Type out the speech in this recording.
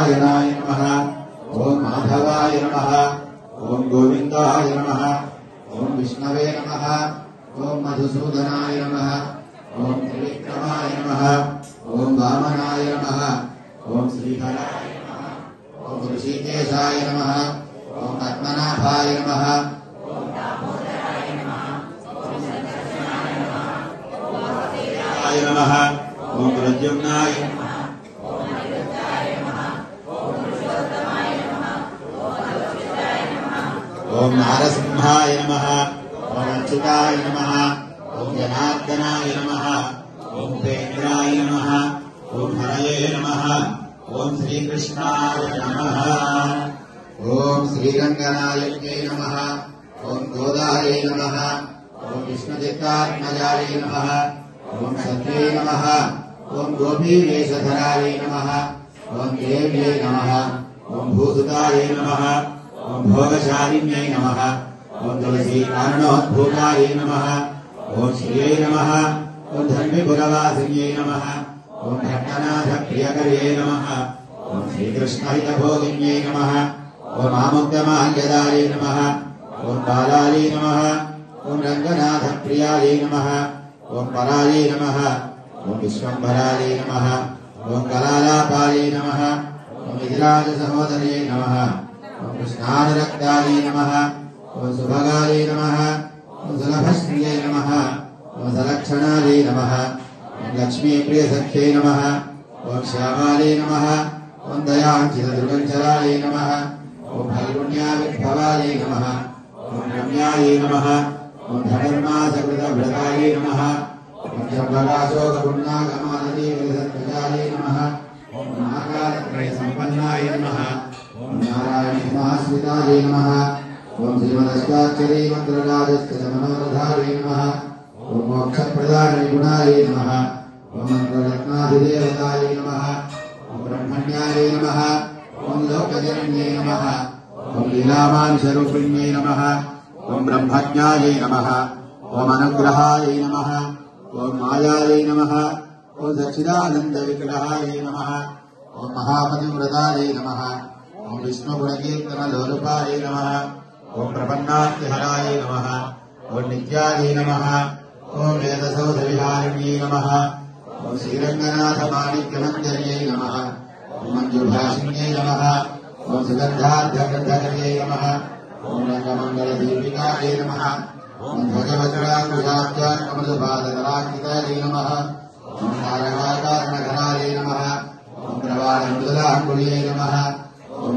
नारायणाय नमः ओम माधवाय नमः ओम गोविंदाय नमः ओम विष्णवे नमः ओम मधुसूदनाय नमः ओम त्रिविक्रमाय नमः ओम वामनाय नमः ओम श्रीधराय नमः ओम ऋषिकेशाय नमः ओम पद्मनाभाय नमः ओम दामोदराय नमः ओम संकर्षणाय नमः ओम वासुदेवाय नमः ओम प्रद्युम्नाय नमः ओम अनिरुद्धाय नमः ओम पुरुषोत्तमाय नमः ओम अच्युताय नमः ओम नारसिंहाय नमः ओम अच्युताय नमः ओम जनार्दनाय नमः ओम उपेन्द्राय नमः ओम हरये नमः ओम श्रीकृष्णाय नमः ओम श्रीरंगनायके नमः ओम गोदाये नमः ओम विष्णुचित्तात्मजाय नमः ओम सत्ये नमः ओम गोपीवेशधराय नमः ओम देव्यै नमः ओम भूसुताय नमः ओम भोगशालिन्यै नमः ओम तुलसीकारणोद्भूताय नमः ओम श्रियै नमः ओम धर्मिपुरवासिन्यै नमः ओम भट्टनाथप्रियकर्यै नमः ओम श्रीकृष्णहितभोगिन्यै नमः ओम आमुक्तमाल्यदायै नमः ओम बालायै नमः ओम रङ्गनाथप्रियायै नमः ओम परायै नमः ओम विश्वम्भरायै नमः ओम कलालापायै नमः ओम विधिराजसहोदर्यै नमः ओम कृष्णानुरक्तायै नमः ओम सुभगायै नमः ओम सुलभश्रियै नमः ओम सलक्षणायै नमः ओम लक्ष्मीप्रियसख्यै नमः ओम श्यामायै नमः ओम दयाञ्चितदुर्गञ्चरायै नमः ओम फल्गुण्याविर्भवायै नमः ओम रम्यायै नमः ओम धनुर्मासकृतभृतायै नमः ओम जम्बगाशोकपुण्यागमानदीविसर्गजायै नमः ओम महाकालत्रयसम्पन्नाय नमः ओम नारायणमहास्मितायै नमः ओम श्रीमदष्टाक्षरी मन्त्रराजस्तमनोरधायै नमः ओम मोक्षप्रदाननिगुणायै नमः ओम मन्त्ररत्नाधिदेवतायै नमः ओम ब्रह्मण्यायै नमः ओम लोकजनन्यै नमः ओम लीलामानुषरूपिण्यै नमः ओम ब्रह्मज्ञायै नमः ओम अनुग्रहायै नमः ओम मायायै नमः ओम सच्चिदानन्दविग्रहायै नमः ओम महापतिव्रतायै नमः ओम विष्णुगुणकीर्तनलोलुपायै नमः ओम प्रपन्नार्तिहरायै नमः ओम नित्यायै नमः ओम वेदसौधविहारिण्यै नमः ओम श्रीरङ्गनाथमाणिक्यमञ्जर्यै नमः ओम मञ्जुभाषिण्यै नमः ओम सुगन्धार्धगन्धर्यै नमः ओम रङ्गमङ्गलदीपिकायै नमः ओम भगवत्राकुशाब्जात्मृदुपादकराकृतायै नमः ओम तारकाकारणधरायै नमः ओम प्रवालमृदुलाङ्गुल्यै नमः ओम